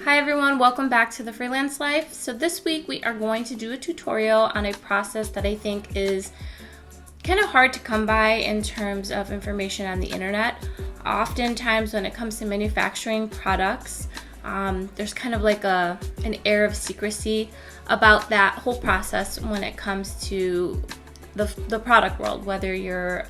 Hi everyone, welcome back to the Freelance Life. So this week we are going to do a tutorial on a process that I think is kind of hard to come by in terms of information on the internet. Oftentimes when it comes to manufacturing products, there's kind of like an air of secrecy about that whole process when it comes to the product world, whether you're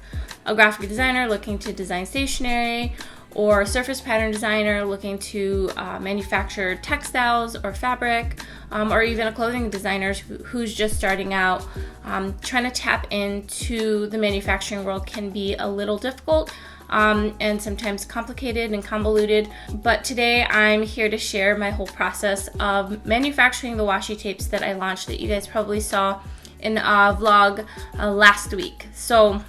a graphic designer looking to design stationery, or a surface pattern designer looking to manufacture textiles or fabric, or even a clothing designer who's just starting out. Trying to tap into the manufacturing world can be a little difficult and sometimes complicated and convoluted, but today I'm here to share my whole process of manufacturing the washi tapes that I launched that you guys probably saw in a vlog last week. So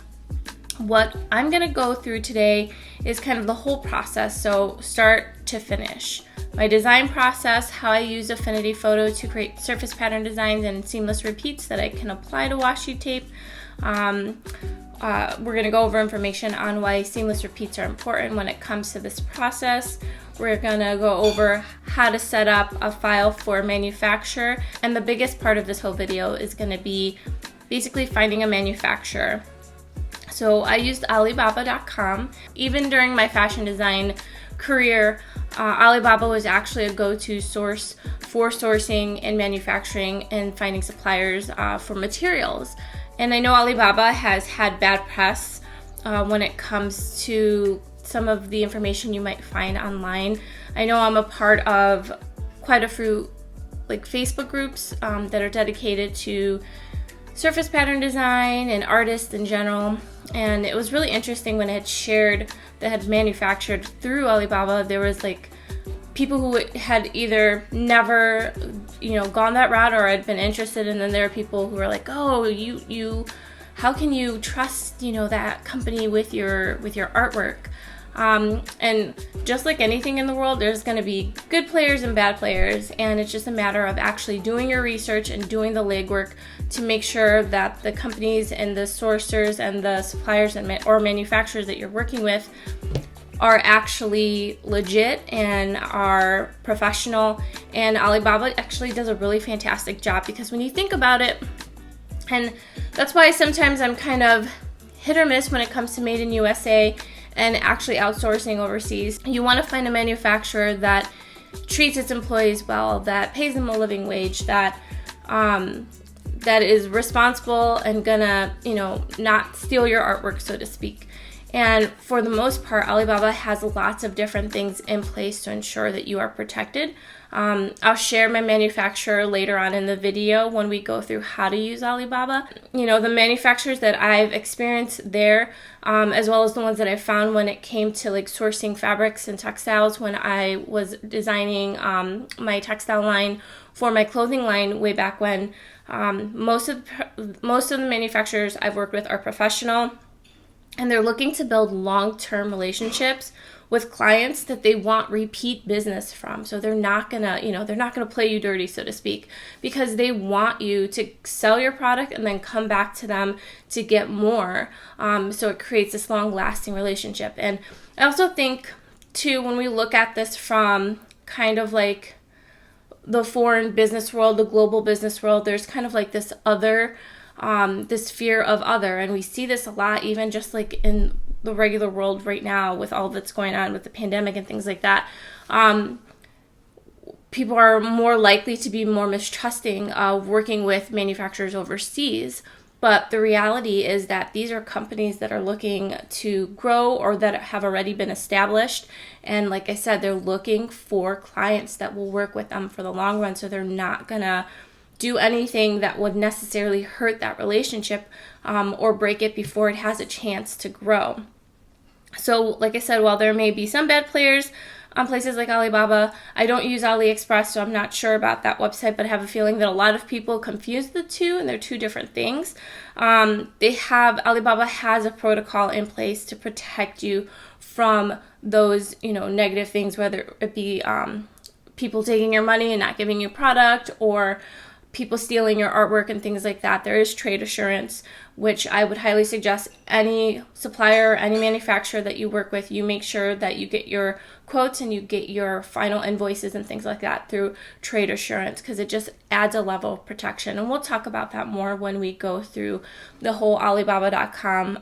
what I'm going to go through today is kind of the whole process, so start to finish. My design process, how I use Affinity Photo to create surface pattern designs and seamless repeats that I can apply to washi tape. We're going to go over information on why seamless repeats are important when it comes to this process. We're going to go over how to set up a file for manufacturer, and the biggest part of this whole video is going to be basically finding a manufacturer. So I used Alibaba.com. Even during my fashion design career, Alibaba was actually a go-to source for sourcing and manufacturing and finding suppliers for materials. And I know Alibaba has had bad press when it comes to some of the information you might find online. I know I'm a part of quite a few Facebook groups that are dedicated to surface pattern design and artists in general, and it was really interesting when I had shared that had manufactured through Alibaba. There was people who had either never gone that route or had been interested, and then there are people who were like, oh, you how can you trust that company with your artwork? And just like anything in the world, there's going to be good players and bad players, and it's just a matter of actually doing your research and doing the legwork to make sure that the companies and the sourcers and the suppliers or manufacturers that you're working with are actually legit and are professional. And Alibaba actually does a really fantastic job, because when you think about it, and that's why sometimes I'm kind of hit or miss when it comes to made in USA and actually outsourcing overseas. You want to find a manufacturer that treats its employees well, that pays them a living wage, that is responsible and gonna, not steal your artwork, so to speak. And for the most part, Alibaba has lots of different things in place to ensure that you are protected. I'll share my manufacturer later on in the video when we go through how to use Alibaba. The manufacturers that I've experienced there, as well as the ones that I found when it came to sourcing fabrics and textiles when I was designing my textile line for my clothing line way back when. Most of the manufacturers I've worked with are professional, and they're looking to build long-term relationships with clients that they want repeat business from. So they're not gonna play you dirty, so to speak, because they want you to sell your product and then come back to them to get more. So it creates this long-lasting relationship. And I also think too, when we look at this from kind of the foreign business world, the global business world, there's kind of this other, this fear of other, and we see this a lot even just in the regular world right now with all that's going on with the pandemic and things like that. People are more likely to be more mistrusting of working with manufacturers overseas, but the reality is that these are companies that are looking to grow or that have already been established, and like I said, they're looking for clients that will work with them for the long run, so they're not gonna do anything that would necessarily hurt that relationship or break it before it has a chance to grow. So like I said, while there may be some bad players on places like Alibaba, I don't use AliExpress, so I'm not sure about that website, but I have a feeling that a lot of people confuse the two, and they're two different things. Alibaba has a protocol in place to protect you from those negative things, whether it be people taking your money and not giving you product, or people stealing your artwork and things like that. There is trade assurance, which I would highly suggest any supplier or any manufacturer that you work with, you make sure that you get your quotes and you get your final invoices and things like that through trade assurance, because it just adds a level of protection. And we'll talk about that more when we go through the whole Alibaba.com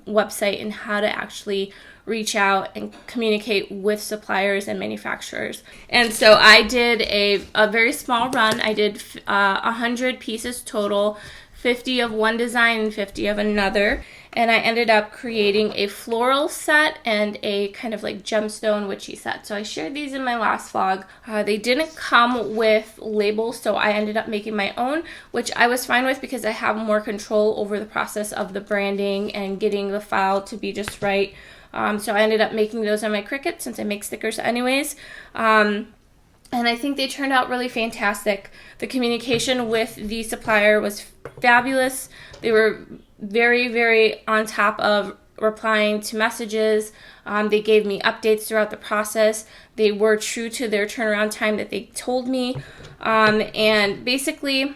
website and how to actually reach out and communicate with suppliers and manufacturers. And so I did a very small run. I did 100 pieces total, 50 of one design and 50 of another. And I ended up creating a floral set and a kind of like gemstone witchy set. So I shared these in my last vlog. They didn't come with labels, so I ended up making my own, which I was fine with because I have more control over the process of the branding and getting the file to be just right. So I ended up making those on my Cricut since I make stickers anyways. And I think they turned out really fantastic. The communication with the supplier was fabulous. They were very, very on top of replying to messages. They gave me updates throughout the process. They were true to their turnaround time that they told me. And basically,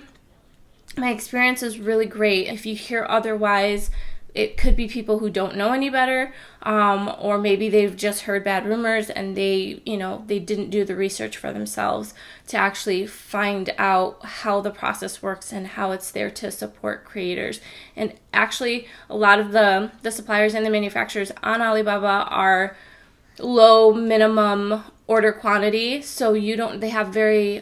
my experience is really great. If you hear otherwise, it could be people who don't know any better, or maybe they've just heard bad rumors and they didn't do the research for themselves to actually find out how the process works and how it's there to support creators. And actually, a lot of the suppliers and the manufacturers on Alibaba are low minimum order quantity, so they have very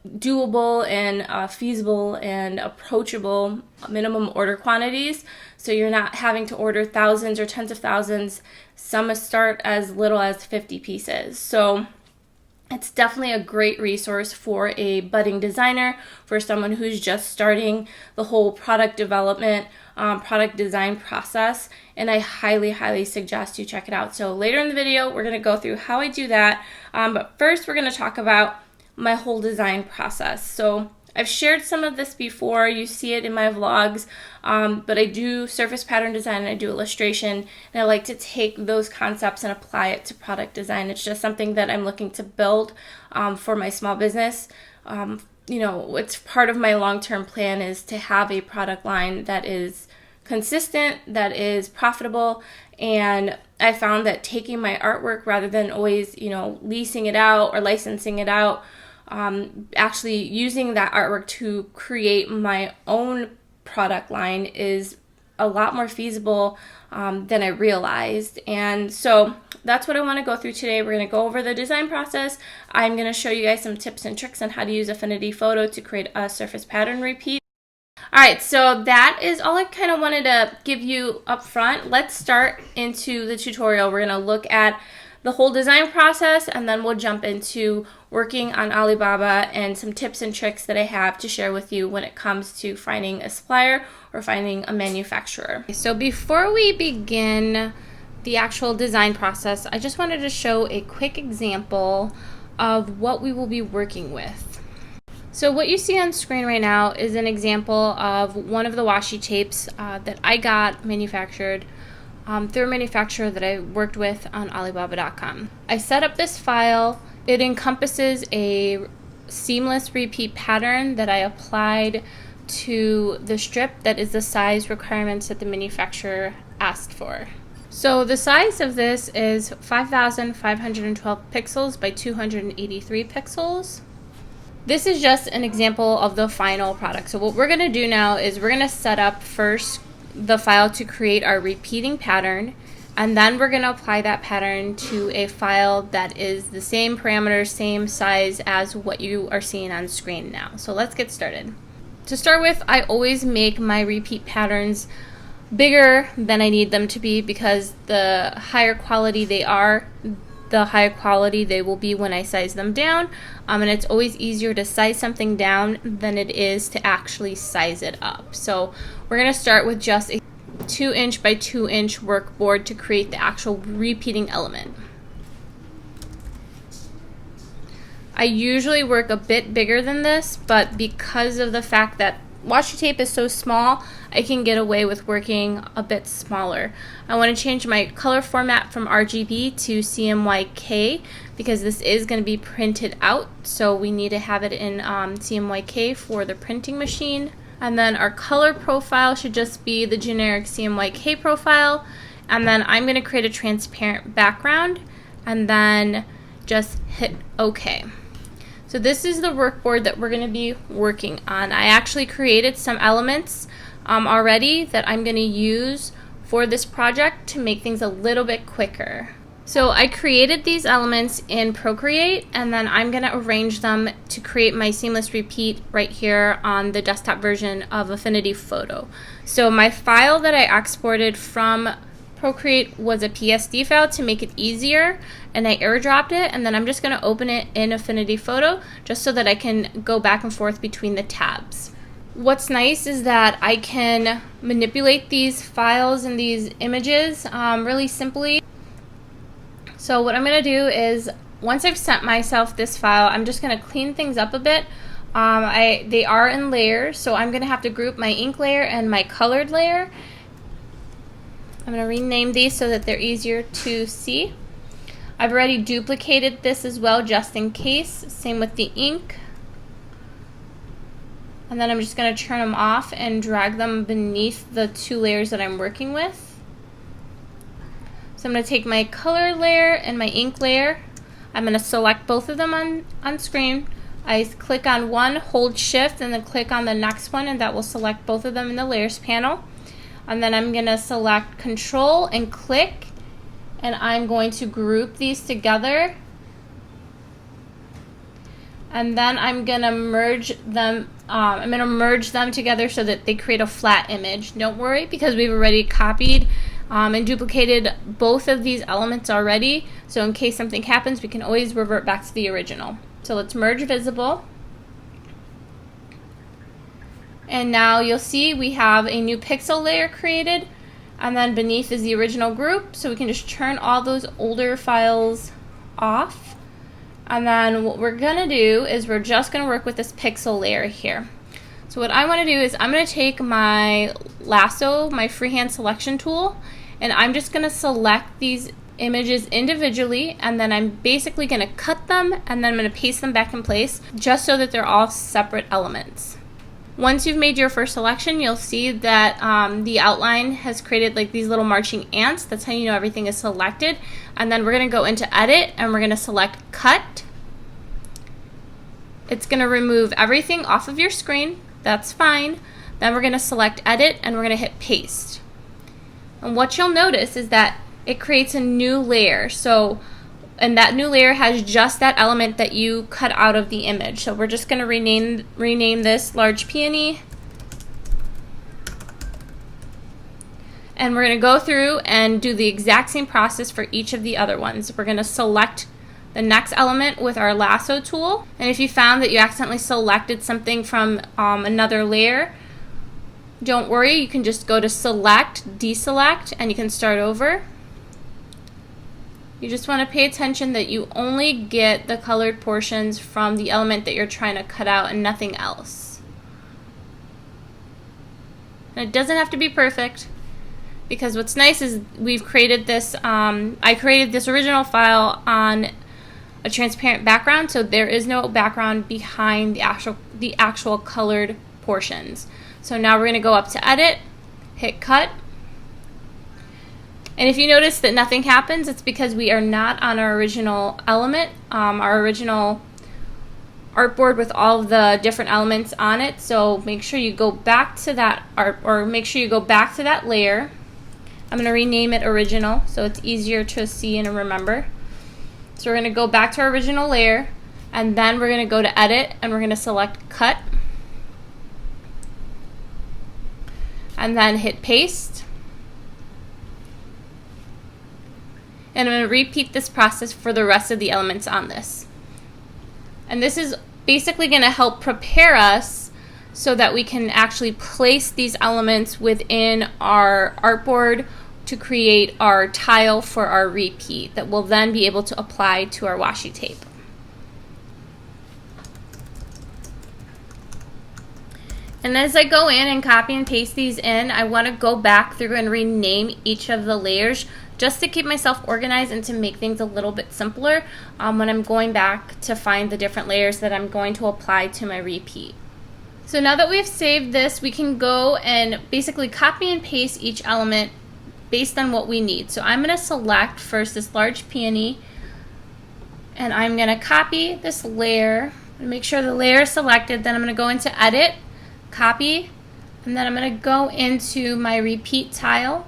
doable and feasible and approachable minimum order quantities, so you're not having to order thousands or tens of thousands. Some start as little as 50 pieces. So it's definitely a great resource for a budding designer, for someone who's just starting the whole product development, product design process, and I highly, highly suggest you check it out. So later in the video, we're going to go through how I do that, but first we're going to talk about my whole design process. So I've shared some of this before, you see it in my vlogs, but I do surface pattern design and I do illustration, and I like to take those concepts and apply it to product design. It's just something that I'm looking to build for my small business. It's part of my long-term plan is to have a product line that is consistent, that is profitable, and I found that taking my artwork rather than always, leasing it out or licensing it out, actually using that artwork to create my own product line is a lot more feasible than I realized. And so that's what I want to go through today. We're going to go over the design process. I'm going to show you guys some tips and tricks on how to use Affinity Photo to create a surface pattern repeat. Alright, so that is all I kind of wanted to give you up front. Let's start into the tutorial. We're going to look at the whole design process, and then we'll jump into working on Alibaba and some tips and tricks that I have to share with you when it comes to finding a supplier or finding a manufacturer. So before we begin the actual design process, I just wanted to show a quick example of what we will be working with. So what you see on screen right now is an example of one of the washi tapes that I got manufactured through a manufacturer that I worked with on Alibaba.com. I set up this file. It encompasses a seamless repeat pattern that I applied to the strip that is the size requirements that the manufacturer asked for. So the size of this is 5,512 pixels by 283 pixels. This is just an example of the final product. So what we're going to do now is we're going to set up first the file to create our repeating pattern, and then we're going to apply that pattern to a file that is the same parameters, same size as what you are seeing on screen now. So let's get started. To start with, I always make my repeat patterns bigger than I need them to be, because the higher quality they are, the higher quality they will be when I size them down, and it's always easier to size something down than it is to actually size it up. So we're going to start with just a 2" by 2" workboard to create the actual repeating element. I usually work a bit bigger than this, but because of the fact that washi tape is so small, I can get away with working a bit smaller. I want to change my color format from RGB to CMYK because this is going to be printed out, so we need to have it in CMYK for the printing machine. And then our color profile should just be the generic CMYK profile. And then I'm going to create a transparent background and then just hit OK. So this is the workboard that we're going to be working on. I actually created some elements already that I'm going to use for this project to make things a little bit quicker. So I created these elements in Procreate, and then I'm going to arrange them to create my seamless repeat right here on the desktop version of Affinity Photo. So my file that I exported from Procreate was a PSD file to make it easier, and I airdropped it, and then I'm just going to open it in Affinity Photo just so that I can go back and forth between the tabs. What's nice is that I can manipulate these files and these images really simply. So what I'm going to do is, once I've sent myself this file, I'm just going to clean things up a bit. They are in layers, so I'm going to have to group my ink layer and my colored layer. I'm going to rename these so that they're easier to see. I've already duplicated this as well just in case. Same with the ink. And then I'm just going to turn them off and drag them beneath the two layers that I'm working with. So I'm going to take my color layer and my ink layer. I'm going to select both of them on screen. I click on one, hold shift, and then click on the next one, and that will select both of them in the layers panel. And then I'm going to select control and click, and I'm going to group these together. And then I'm going to merge them. Together so that they create a flat image. Don't worry, because we've already copied and duplicated both of these elements already. So in case something happens, we can always revert back to the original. So let's merge visible. And now you'll see we have a new pixel layer created, and then beneath is the original group. So we can just turn all those older files off. And then what we're going to do is we're just going to work with this pixel layer here. So what I want to do is I'm going to take my lasso, my freehand selection tool, and I'm just going to select these images individually, and then I'm basically going to cut them, and then I'm going to paste them back in place just so that they're all separate elements. Once you've made your first selection, you'll see that the outline has created like these little marching ants. That's how you know everything is selected. And then we're going to go into edit, and we're going to select cut. It's going to remove everything off of your screen. That's fine. Then we're going to select edit, and we're going to hit paste. And what you'll notice is that it creates a new layer. And that new layer has just that element that you cut out of the image. So we're just going to rename this large peony. And we're going to go through and do the exact same process for each of the other ones. We're going to select the next element with our lasso tool. And if you found that you accidentally selected something from another layer, don't worry, you can just go to select, deselect, and you can start over. You just want to pay attention that you only get the colored portions from the element that you're trying to cut out and nothing else. And it doesn't have to be perfect, because what's nice is we've created this, I created this original file on a transparent background, so there is no background behind the actual colored portions. So now we're going to go up to edit, hit cut. And if you notice that nothing happens, it's because we are not on our original element, our original artboard with all of the different elements on it. So make sure you go back to that make sure you go back to that layer. I'm going to rename it original so it's easier to see and remember. So we're going to go back to our original layer, and then we're going to go to edit, and we're going to select cut, and then hit paste. And I'm going to repeat this process for the rest of the elements on this. And this is basically going to help prepare us so that we can actually place these elements within our artboard to create our tile for our repeat that we'll then be able to apply to our washi tape. And as I go in and copy and paste these in, I want to go back through and rename each of the layers just to keep myself organized and to make things a little bit simpler when I'm going back to find the different layers that I'm going to apply to my repeat. So now that we've saved this, we can go and basically copy and paste each element based on what we need. So I'm going to select first this large peony, and I'm going to copy this layer and make sure the layer is selected. Then I'm going to go into Edit, Copy, and then I'm going to go into my repeat tile,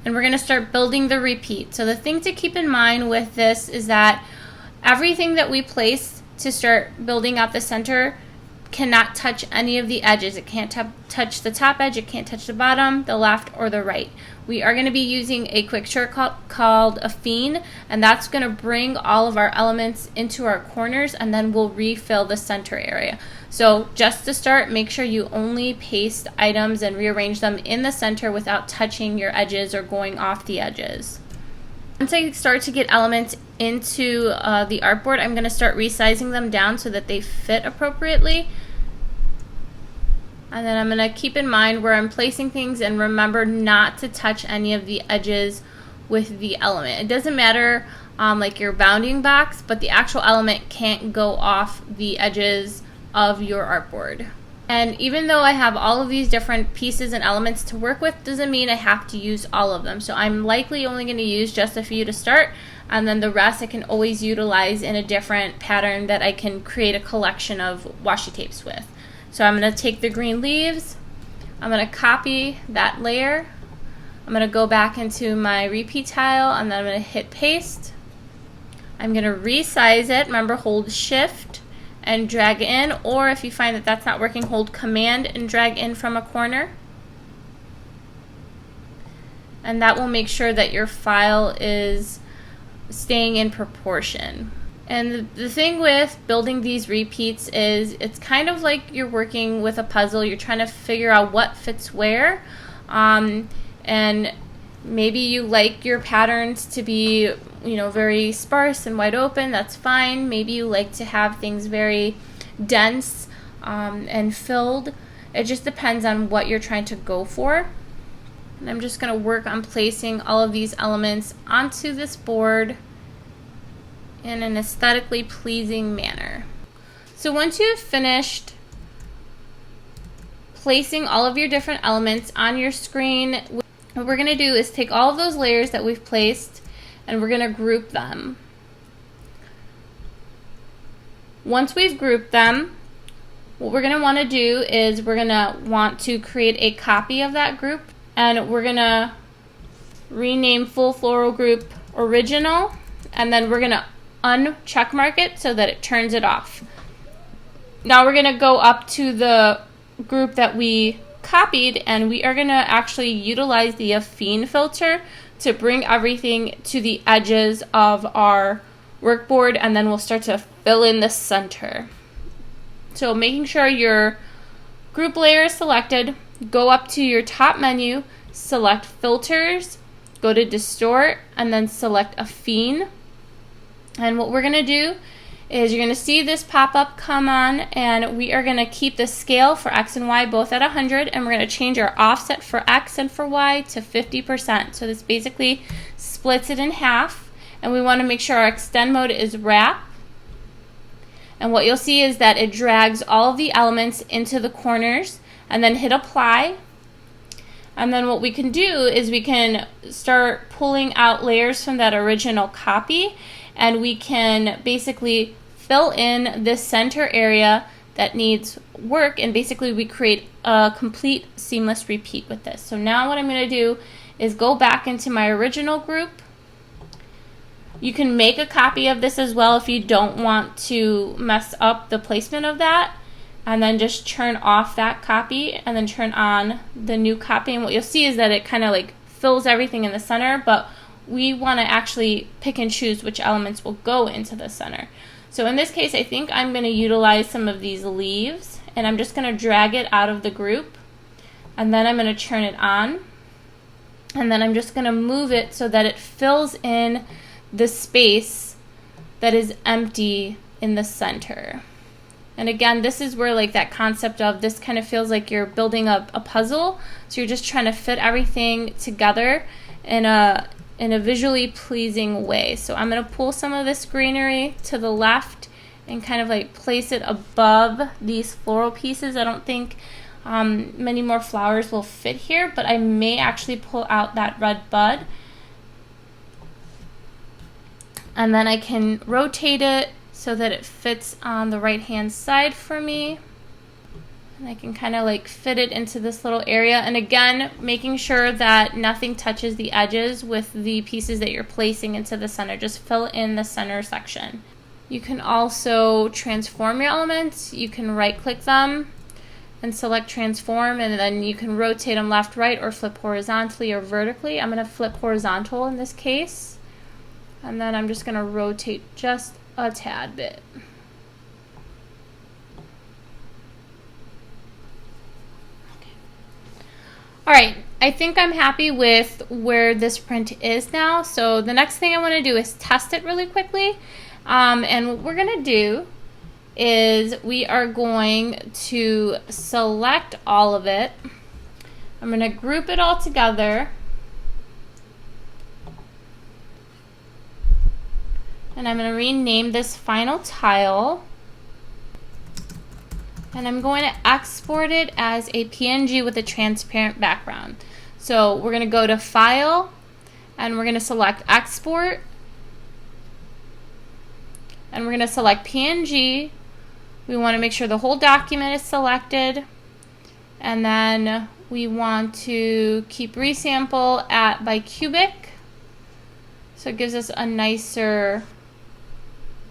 and we're going to start building the repeat. So the thing to keep in mind with this is that everything that we place to start building out the center cannot touch any of the edges. It can't touch the top edge, it can't touch the bottom, the left, or the right. We are going to be using a quick shortcut called Affine, and that's going to bring all of our elements into our corners, and then we'll refill the center area. So just to start, make sure you only paste items and rearrange them in the center without touching your edges or going off the edges. Once I start to get elements into the artboard, I'm going to start resizing them down so that they fit appropriately. And then I'm going to keep in mind where I'm placing things and remember not to touch any of the edges with the element. It doesn't matter like your bounding box, but the actual element can't go off the edges of your artboard. And even though I have all of these different pieces and elements to work with, doesn't mean I have to use all of them. So I'm likely only going to use just a few to start, and then the rest I can always utilize in a different pattern that I can create a collection of washi tapes with. So I'm going to take the green leaves, I'm going to copy that layer, I'm going to go back into my repeat tile, and then I'm going to hit paste. I'm going to resize it. Remember, hold Shift and drag in, or if you find that that's not working, hold Command and drag in from a corner. And that will make sure that your file is staying in proportion. And the thing with building these repeats is it's kind of like you're working with a puzzle. You're trying to figure out what fits where. And maybe you like your patterns to be, very sparse and wide open. That's fine. Maybe you like to have things very dense and filled. It just depends on what you're trying to go for. And I'm just going to work on placing all of these elements onto this board in an aesthetically pleasing manner. So once you've finished placing all of your different elements on your screen, what we're going to do is take all of those layers that we've placed and we're going to group them. Once we've grouped them, what we're going to want to do is we're going to want to create a copy of that group, and we're going to rename Full Floral Group Original, and then we're going to uncheck mark it so that it turns it off. Now we're going to go up to the group that we copied, and we are going to actually utilize the Affine filter to bring everything to the edges of our workboard, and then we'll start to fill in the center. So making sure your group layer is selected, go up to your top menu, select Filters, go to Distort, and then select Affine. And what we're going to do is you're going to see this pop-up come on, and we are going to keep the scale for X and Y both at 100, and we're going to change our offset for X and for Y to 50%. So this basically splits it in half, and we want to make sure our extend mode is wrap. And what you'll see is that it drags all of the elements into the corners, and then hit apply. And then what we can do is we can start pulling out layers from that original copy, and we can basically fill in this center area that needs work, and basically we create a complete seamless repeat with this. So now what I'm going to do is go back into my original group. You can make a copy of this as well if you don't want to mess up the placement of that, and then just turn off that copy and then turn on the new copy, and what you'll see is that it kind of like fills everything in the center, but we want to actually pick and choose which elements will go into the center. So in this case, I think I'm going to utilize some of these leaves, and I'm just going to drag it out of the group, and then I'm going to turn it on, and then I'm just going to move it so that it fills in the space that is empty in the center. And again, this is where like that concept of this kind of feels like you're building a puzzle, so you're just trying to fit everything together in a visually pleasing way. So I'm going to pull some of this greenery to the left and kind of like place it above these floral pieces. I don't think many more flowers will fit here, but I may actually pull out that red bud. And then I can rotate it so that it fits on the right hand side for me. And I can kind of like fit it into this little area. And again, making sure that nothing touches the edges with the pieces that you're placing into the center. Just fill in the center section. You can also transform your elements. You can right click them and select transform, and then you can rotate them left, right, or flip horizontally or vertically. I'm going to flip horizontal in this case. And then I'm just going to rotate just a tad bit. Alright, I think I'm happy with where this print is now. So the next thing I want to do is test it really quickly. And what we're going to do is we are going to select all of it. I'm going to group it all together. And I'm going to rename this final tile. And I'm going to export it as a PNG with a transparent background. So we're going to go to File, and we're going to select Export. And we're going to select PNG. We want to make sure the whole document is selected. And then we want to keep resample at by cubic. So it gives us a nicer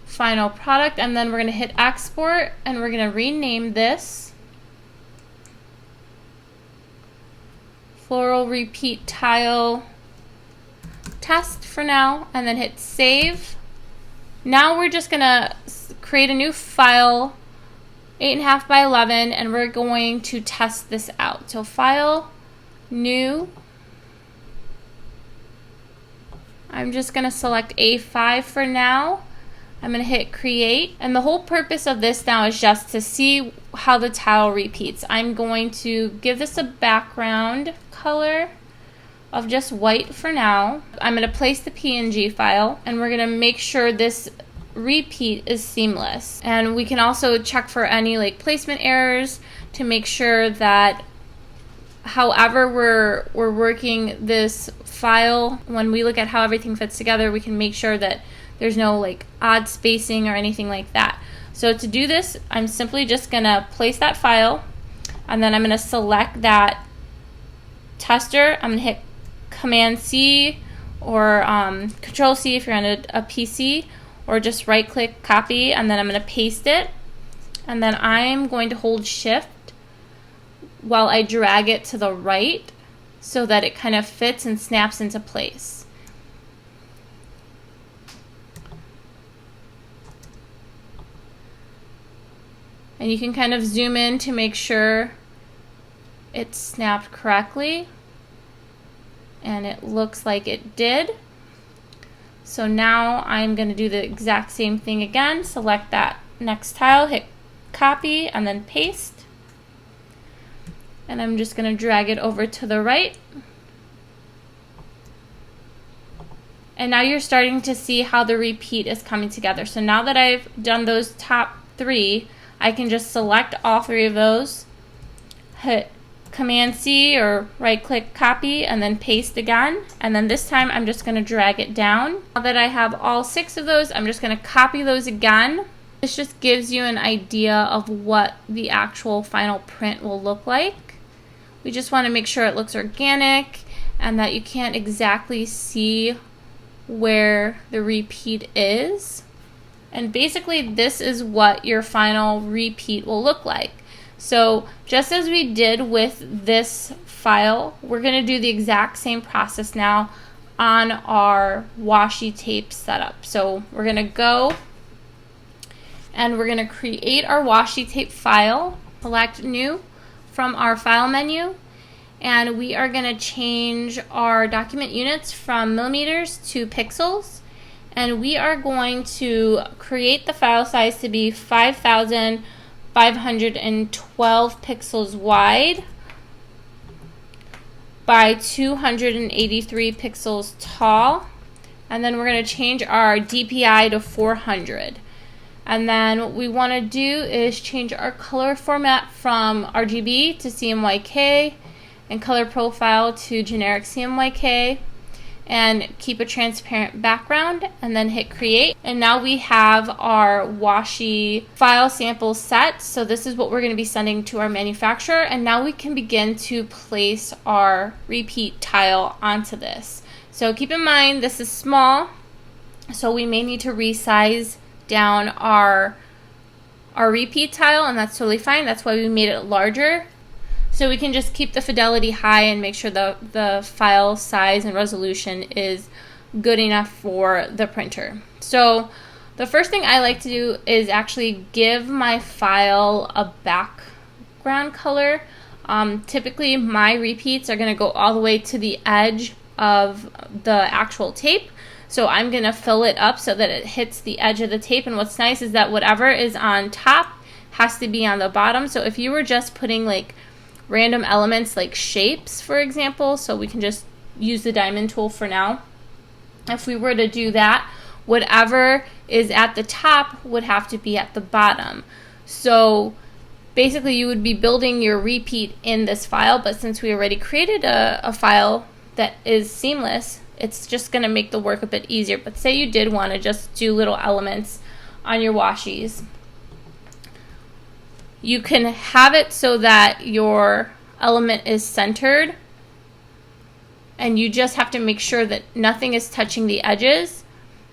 final product. And then we're going to hit export, and we're going to rename this Floral Repeat Tile Test for now, and then hit save. Now we're just going to create a new file, 8.5 by 11, and we're going to test this out. So File, New. I'm just going to select A5 for now. I'm going to hit Create, and the whole purpose of this now is just to see how the tile repeats. I'm going to give this a background color of just white for now. I'm going to place the PNG file, and we're going to make sure this repeat is seamless. And we can also check for any like placement errors to make sure that however we're working this file, when we look at how everything fits together, we can make sure that there's no like odd spacing or anything like that. So to do this, I'm simply just going to place that file, and then I'm going to select that tester. I'm going to hit Command C or Control C if you're on a PC, or just right click, copy, and then I'm going to paste it. And then I'm going to hold Shift while I drag it to the right so that it kind of fits and snaps into place. And you can kind of zoom in to make sure it snapped correctly. And it looks like it did. So now I'm going to do the exact same thing again. Select that next tile, hit copy, and then paste. And I'm just going to drag it over to the right. And now you're starting to see how the repeat is coming together. So now that I've done those top three, I can just select all three of those, hit Command C or right click, copy, and then paste again. And then this time I'm just going to drag it down. Now that I have all 6 of those, I'm just going to copy those again. This just gives you an idea of what the actual final print will look like. We just want to make sure it looks organic and that you can't exactly see where the repeat is. And basically this is what your final repeat will look like. So just as we did with this file, we're going to do the exact same process now on our washi tape setup. So we're going to go and we're going to create our washi tape file, select new from our file menu, and we are going to change our document units from millimeters to pixels. And we are going to create the file size to be 5,512 pixels wide by 283 pixels tall. And then we're going to change our DPI to 400. And then what we want to do is change our color format from RGB to CMYK and color profile to generic CMYK, and keep a transparent background, and then hit create. And now we have our washi file sample set. So this is what we're going to be sending to our manufacturer, and now we can begin to place our repeat tile onto this. So keep in mind this is small, so we may need to resize down our repeat tile, and that's totally fine. That's why we made it larger. So we can just keep the fidelity high and make sure the file size and resolution is good enough for the printer. So the first thing I like to do is actually give my file a background color. Typically my repeats are going to go all the way to the edge of the actual tape. So I'm going to fill it up so that it hits the edge of the tape. And what's nice is that whatever is on top has to be on the bottom. So if you were just putting like random elements like shapes, for example, so we can just use the diamond tool for now. If we were to do that, whatever is at the top would have to be at the bottom. So basically you would be building your repeat in this file, but since we already created a file that is seamless, it's just going to make the work a bit easier. But say you did want to just do little elements on your washis, you can have it so that your element is centered, and you just have to make sure that nothing is touching the edges,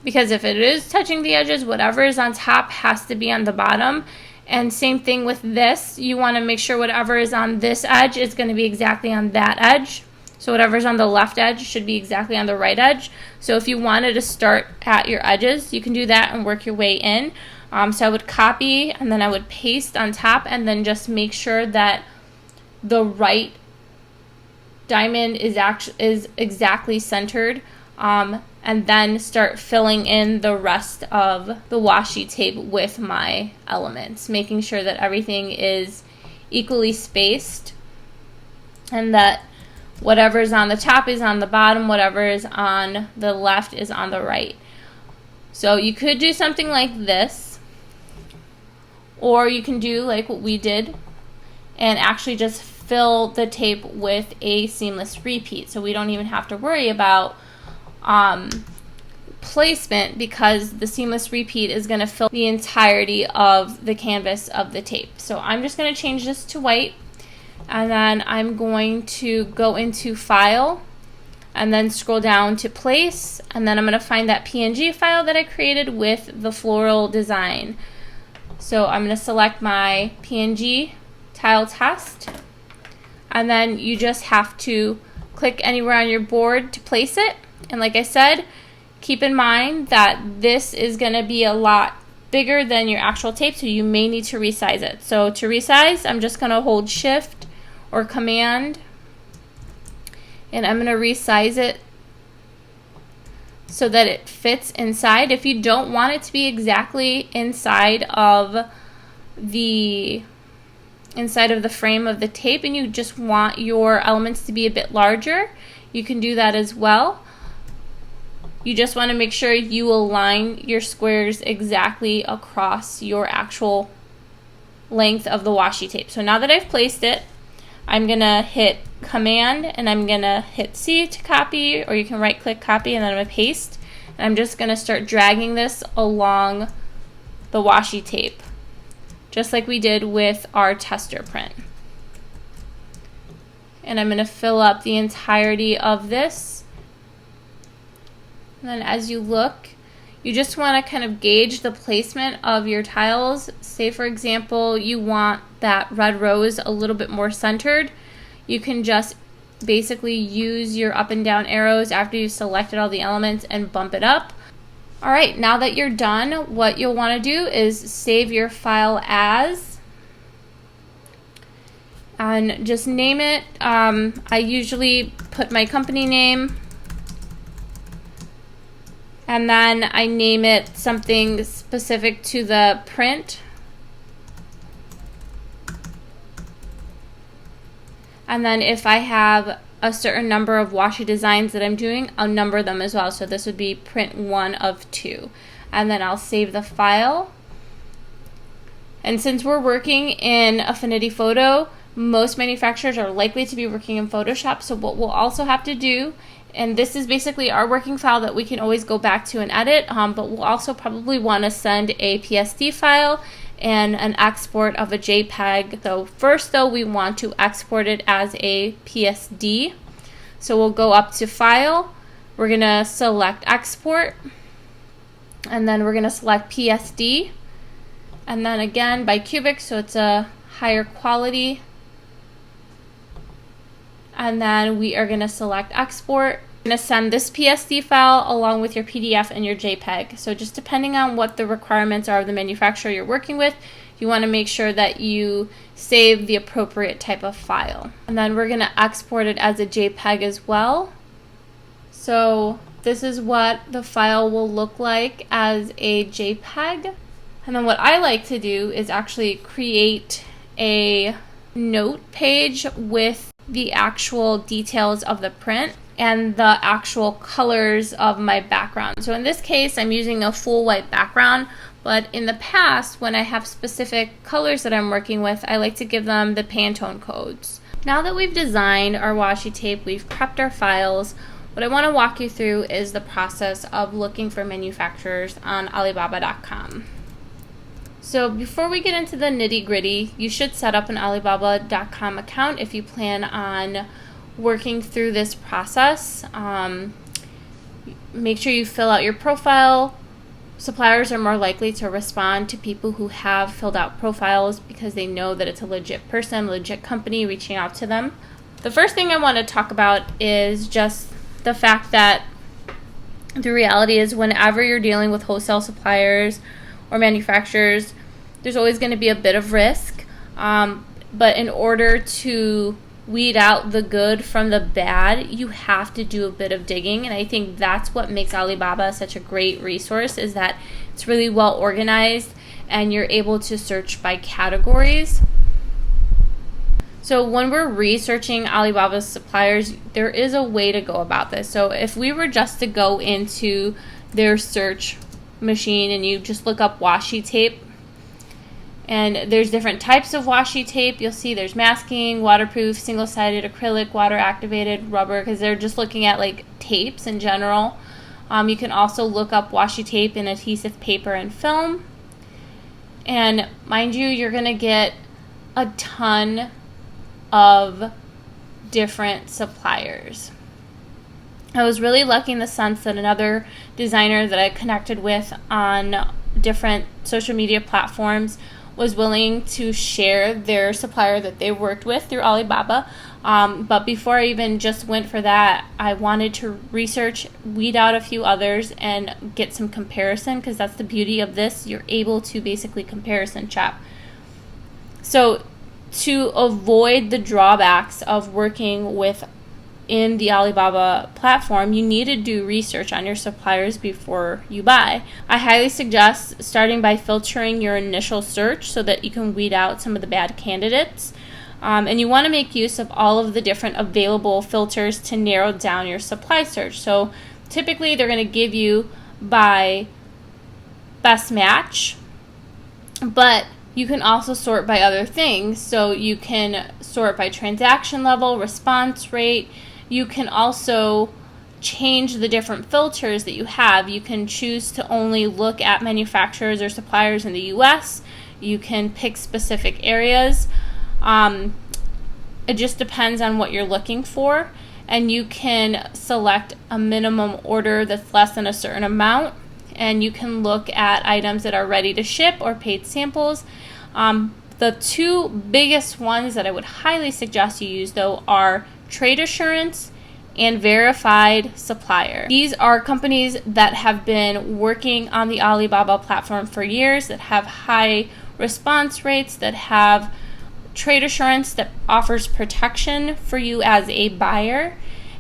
because if it is touching the edges, whatever is on top has to be on the bottom. And same thing with this, you want to make sure whatever is on this edge is going to be exactly on that edge. So whatever's on the left edge should be exactly on the right edge. So if you wanted to start at your edges, you can do that and work your way in. So I would copy and then I would paste on top, and then just make sure that the right diamond is exactly centered, and then start filling in the rest of the washi tape with my elements, making sure that everything is equally spaced and that whatever is on the top is on the bottom, whatever is on the left is on the right. So you could do something like this, or you can do like what we did and actually just fill the tape with a seamless repeat. So we don't even have to worry about placement, because the seamless repeat is going to fill the entirety of the canvas of the tape. So I'm just going to change this to white, and then I'm going to go into File and then scroll down to Place, and then I'm going to find that PNG file that I created with the floral design. So I'm going to select my PNG tile test, and then you just have to click anywhere on your board to place it. And like I said, keep in mind that this is going to be a lot bigger than your actual tape, so you may need to resize it. So to resize, I'm just going to hold Shift or Command, and I'm going to resize it so that it fits inside. If you don't want it to be exactly inside of the frame of the tape, and you just want your elements to be a bit larger, you can do that as well. You just want to make sure you align your squares exactly across your actual length of the washi tape. So now that I've placed it, I'm going to hit Command and I'm going to hit C to copy, or you can right click copy, and then I'm going to paste. And I'm just going to start dragging this along the washi tape, just like we did with our tester print. And I'm going to fill up the entirety of this. And then as you look, you just want to kind of gauge the placement of your tiles. Say for example, you want that red rose a little bit more centered. You can just basically use your up and down arrows after you've selected all the elements and bump it up. Alright, now that you're done, what you'll want to do is save your file as, and just name it. I usually put my company name, and then I name it something specific to the print. And then if I have a certain number of washi designs that I'm doing, I'll number them as well. So this would be print 1 of 2. And then I'll save the file. And since we're working in Affinity Photo, most manufacturers are likely to be working in Photoshop. So what we'll also have to do, and this is basically our working file that we can always go back to and edit, but we'll also probably want to send a PSD file and an export of a JPEG. So first though, we want to export it as a PSD. So we'll go up to File, we're going to select Export, and then we're going to select PSD, and then again by cubic, so it's a higher quality, and then we are going to select Export. We're going to send this PSD file along with your PDF and your JPEG. So just depending on what the requirements are of the manufacturer you're working with, you want to make sure that you save the appropriate type of file. And then we're going to export it as a JPEG as well. So this is what the file will look like as a JPEG. And then what I like to do is actually create a note page with the actual details of the print and the actual colors of my background. So in this case, I'm using a full white background, but in the past, when I have specific colors that I'm working with, I like to give them the Pantone codes. Now that we've designed our washi tape, we've prepped our files, what I want to walk you through is the process of looking for manufacturers on Alibaba.com. So before we get into the nitty-gritty, you should set up an Alibaba.com account if you plan on working through this process. Make sure you fill out your profile. Suppliers are more likely to respond to people who have filled out profiles because they know that it's a legit person, legit company reaching out to them. The first thing I want to talk about is just the fact that the reality is whenever you're dealing with wholesale suppliers or manufacturers, there's always going to be a bit of risk. But in order to weed out the good from the bad, you have to do a bit of digging, and I think that's what makes Alibaba such a great resource, is that it's really well organized and you're able to search by categories. So when we're researching Alibaba's suppliers, there is a way to go about this. So if we were just to go into their search machine and you just look up washi tape, and there's different types of washi tape. You'll see there's masking, waterproof, single-sided, acrylic, water-activated, rubber, because they're just looking at like tapes in general. You can also look up washi tape in adhesive paper and film. And mind you, you're going to get a ton of different suppliers. I was really lucky in the sense that another designer that I connected with on different social media platforms was willing to share their supplier that they worked with through Alibaba. But before I even just went for that, I wanted to research, weed out a few others, and get some comparison, because that's the beauty of this. You're able to basically comparison shop. So to avoid the drawbacks of working in the Alibaba platform, you need to do research on your suppliers before you buy. I highly suggest starting by filtering your initial search so that you can weed out some of the bad candidates. And you want to make use of all of the different available filters to narrow down your supply search. So typically they're going to give you by best match, but you can also sort by other things. So you can sort by transaction level, response rate. You can also change the different filters that you have. You can choose to only look at manufacturers or suppliers in the US. You can pick specific areas. It just depends on what you're looking for. And you can select a minimum order that's less than a certain amount. And you can look at items that are ready to ship or paid samples. The two biggest ones that I would highly suggest you use, though, are Trade Assurance and Verified Supplier. These are companies that have been working on the Alibaba platform for years, that have high response rates, that have trade assurance that offers protection for you as a buyer.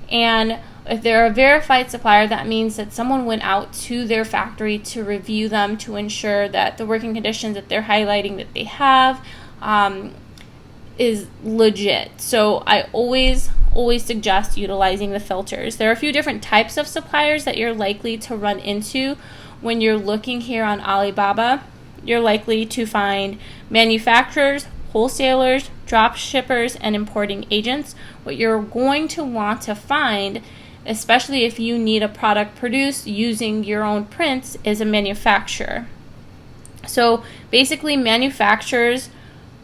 And if they're a verified supplier, that means that someone went out to their factory to review them to ensure that the working conditions that they're highlighting that they have is legit. So I always suggest utilizing the filters. There are a few different types of suppliers that you're likely to run into when you're looking here on Alibaba. you're likely to find manufacturers, wholesalers, drop shippers, and importing agents. What you're going to want to find, especially if you need a product produced using your own prints, is a manufacturer. So basically, manufacturers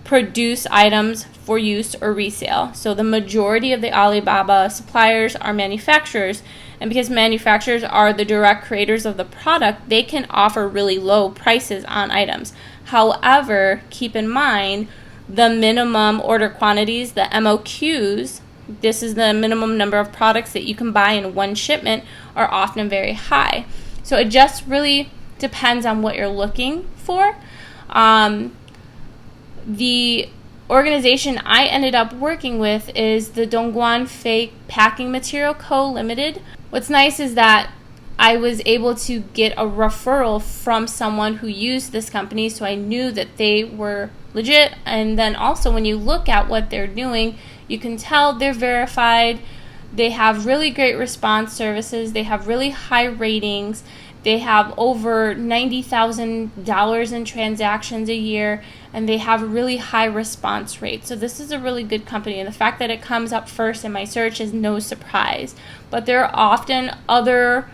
produce items for use or resale. So the majority of the Alibaba suppliers are manufacturers, and because manufacturers are the direct creators of the product, they can offer really low prices on items. However, keep in mind the minimum order quantities, the MOQs, this is the minimum number of products that you can buy in one shipment, are often very high. So it just really depends on what you're looking for. The organization I ended up working with is the Dongguan Fake Packing Material Co. Limited. What's nice is that I was able to get a referral from someone who used this company, so I knew that they were legit. And then also when you look at what they're doing, you can tell they're verified. They have really great response services. They have really high ratings. They have over $90,000 in transactions a year, and they have a really high response rate. So this is a really good company, and the fact that it comes up first in my search is no surprise. But there are often other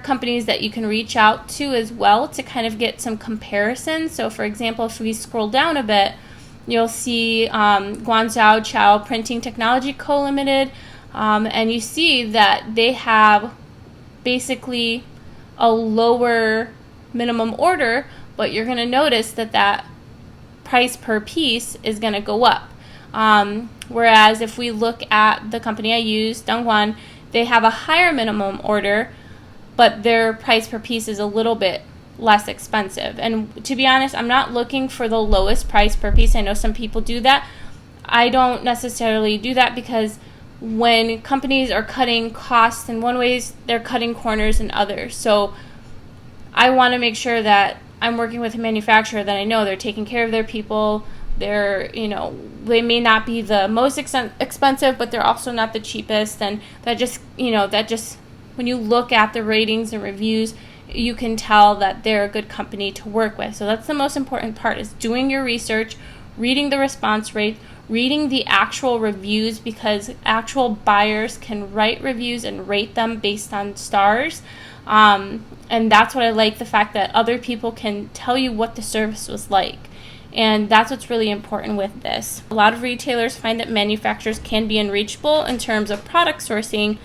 companies that you can reach out to as well to kind of get some comparisons. So for example, if we scroll down a bit, you'll see Guangzhou Chao Printing Technology Co. Limited, and you see that they have basically a lower minimum order, but you're going to notice that that price per piece is going to go up. Whereas if we look at the company I use, Dongguan, they have a higher minimum order, but their price per piece is a little bit less expensive. And to be honest, I'm not looking for the lowest price per piece. I know some people do that. I don't necessarily do that, because when companies are cutting costs in one ways, they're cutting corners in others. So I want to make sure that I'm working with a manufacturer that I know they're taking care of their people. They're, they may not be the most expensive, but they're also not the cheapest. And that just, when you look at the ratings and reviews, you can tell that they're a good company to work with. So that's the most important part, is doing your research, reading the response rate, reading the actual reviews, because actual buyers can write reviews and rate them based on stars. And that's what I like, the fact that other people can tell you what the service was like. And that's what's really important with this. A lot of retailers find that manufacturers can be unreachable in terms of product sourcing.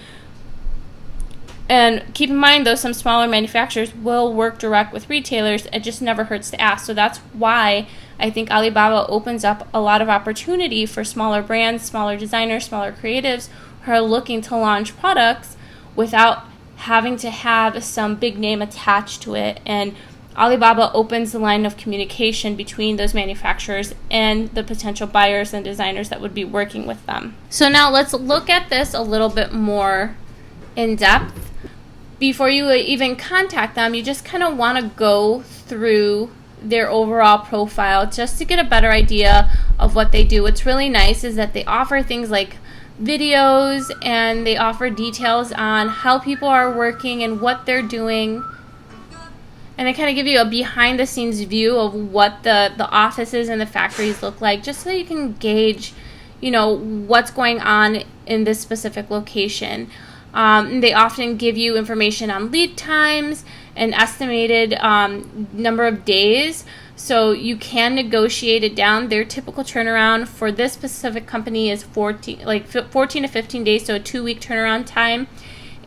And keep in mind, though, some smaller manufacturers will work direct with retailers. It just never hurts to ask. So that's why I think Alibaba opens up a lot of opportunity for smaller brands, smaller designers, smaller creatives who are looking to launch products without having to have some big name attached to it. And Alibaba opens the line of communication between those manufacturers and the potential buyers and designers that would be working with them. So now let's look at this a little bit more in depth. Before you even contact them, you just kind of want to go through their overall profile just to get a better idea of what they do. What's really nice is that they offer things like videos, and they offer details on how people are working and what they're doing. And they kind of give you a behind the scenes view of what the offices and the factories look like, just so you can gauge, what's going on in this specific location. They often give you information on lead times and estimated number of days, so you can negotiate it down. Their typical turnaround for this specific company is 14 to 15 days, so a 2-week turnaround time.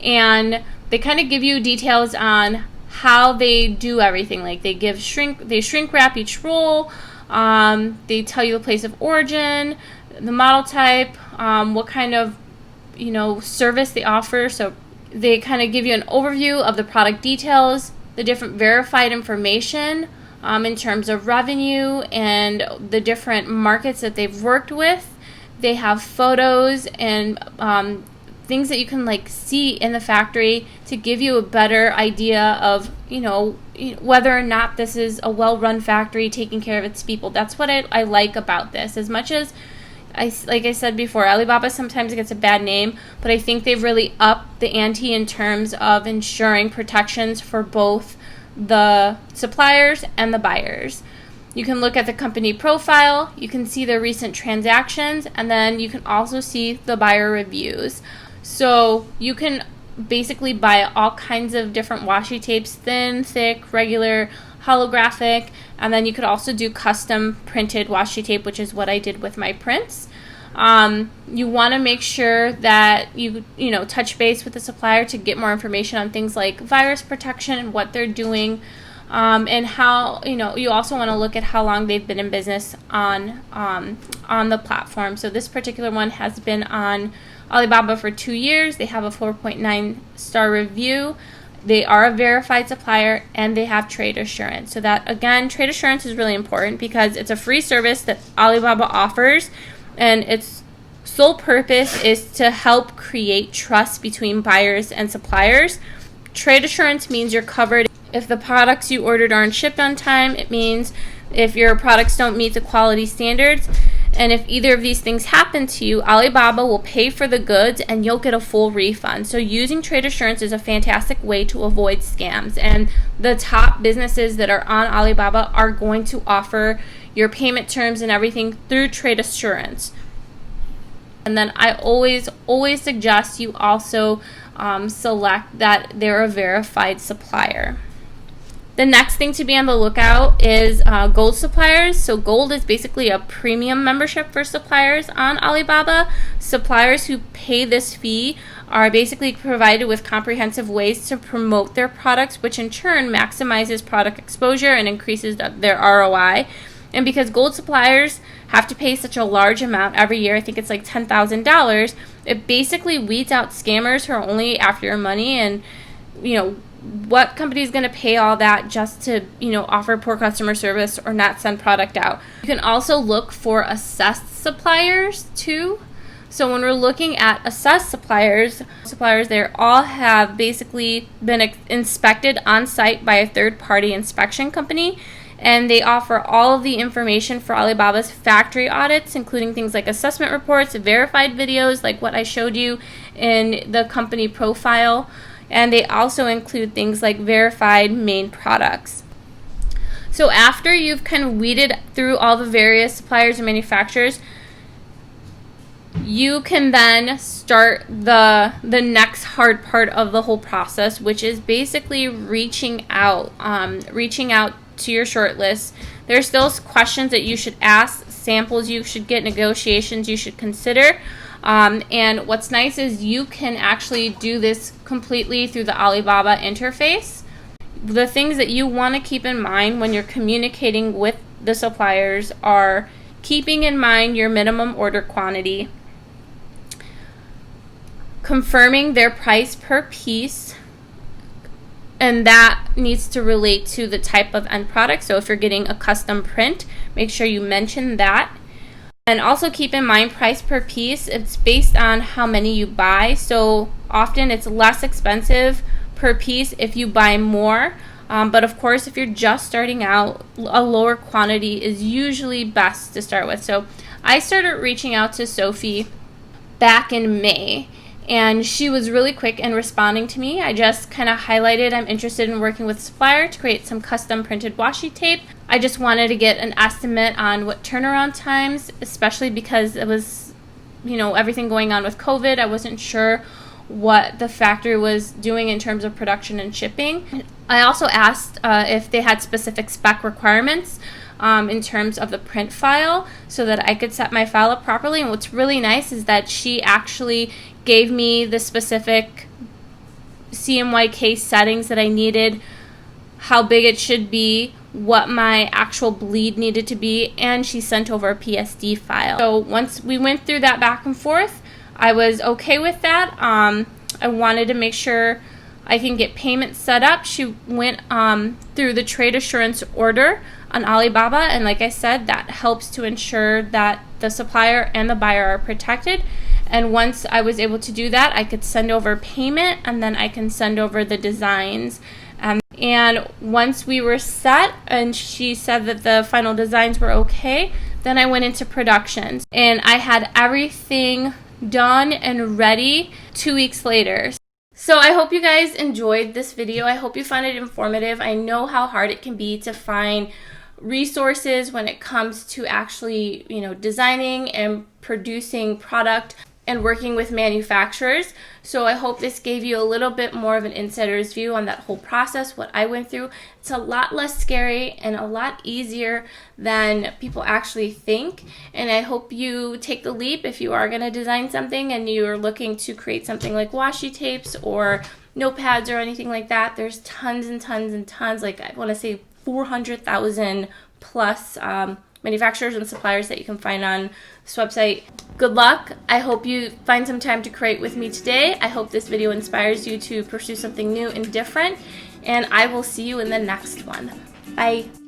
And they kind of give you details on how they do everything. Like they shrink wrap each roll. They tell you the place of origin, the model type, what kind of service they offer. So they kind of give you an overview of the product details, the different verified information in terms of revenue and the different markets that they've worked with. They have photos and things that you can see in the factory to give you a better idea of whether or not this is a well-run factory taking care of its people. That's what I like about this. As much as like I said before, Alibaba sometimes gets a bad name, but I think they've really upped the ante in terms of ensuring protections for both the suppliers and the buyers. You can look at the company profile, you can see the recent transactions, and then you can also see the buyer reviews. So you can basically buy all kinds of different washi tapes, thin, thick, regular, holographic, and then you could also do custom printed washi tape, which is what I did with my prints. You want to make sure that you touch base with the supplier to get more information on things like virus protection and what they're doing, and how you also want to look at how long they've been in business on the platform. So this particular one has been on Alibaba for 2 years. They have a 4.9 star review. They are a verified supplier, and they have trade assurance. So that, again, trade assurance is really important because it's a free service that Alibaba offers, and its sole purpose is to help create trust between buyers and suppliers. Trade assurance means you're covered if the products you ordered aren't shipped on time. It means if your products don't meet the quality standards. And if either of these things happen to you, Alibaba will pay for the goods and you'll get a full refund. So using trade assurance is a fantastic way to avoid scams. And the top businesses that are on Alibaba are going to offer your payment terms and everything through trade assurance. And then I always suggest you also select that they're a verified supplier. The next thing to be on the lookout is gold suppliers. So gold is basically a premium membership for suppliers on Alibaba. Suppliers who pay this fee are basically provided with comprehensive ways to promote their products, which in turn maximizes product exposure and increases their ROI. And because gold suppliers have to pay such a large amount every year, I think it's like $10,000, it basically weeds out scammers who are only after your money. And what company is going to pay all that just to offer poor customer service or not send product out? You can also look for assessed suppliers too. So when we're looking at assessed suppliers they all have basically been inspected on site by a third-party inspection company, and they offer all of the information for Alibaba's factory audits, including things like assessment reports, verified videos like what I showed you in the company profile. And they also include things like verified main products. So after you've kind of weeded through all the various suppliers and manufacturers, you can then start the next hard part of the whole process, which is basically reaching out to your shortlist. There's still questions that you should ask, samples you should get, negotiations you should consider. And what's nice is you can actually do this completely through the Alibaba interface. The things that you want to keep in mind when you're communicating with the suppliers are keeping in mind your minimum order quantity, confirming their price per piece, and that needs to relate to the type of end product. So if you're getting a custom print, make sure you mention that. And also keep in mind price per piece, it's based on how many you buy. So often it's less expensive per piece if you buy more. But of course, if you're just starting out, a lower quantity is usually best to start with. So I started reaching out to Sophie back in May, and she was really quick in responding to me. I just kind of highlighted I'm interested in working with a supplier to create some custom printed washi tape. I just wanted to get an estimate on what turnaround times, especially because it was, everything going on with COVID. I wasn't sure what the factory was doing in terms of production and shipping. I also asked if they had specific spec requirements in terms of the print file so that I could set my file up properly. And what's really nice is that she actually gave me the specific CMYK settings that I needed, how big it should be, what my actual bleed needed to be, and she sent over a PSD file. So once we went through that back and forth, I was okay with that. I wanted to make sure I can get payment set up. She went through the trade assurance order on Alibaba, and like I said, that helps to ensure that the supplier and the buyer are protected. And once I was able to do that, I could send over payment, and then I can send over the designs. And once we were set and she said that the final designs were okay, then I went into production. And I had everything done and ready 2 weeks later. So I hope you guys enjoyed this video. I hope you found it informative. I know how hard it can be to find resources when it comes to actually, designing and producing product and working with manufacturers. So I hope this gave you a little bit more of an insider's view on that whole process, what I went through. It's a lot less scary and a lot easier than people actually think. And I hope you take the leap if you are going to design something and you're looking to create something like washi tapes or notepads or anything like that. There's tons and tons and tons, like I want to say 400,000 plus manufacturers and suppliers that you can find on this website. Good luck. I hope you find some time to create with me today. I hope this video inspires you to pursue something new and different, and I will see you in the next one. Bye.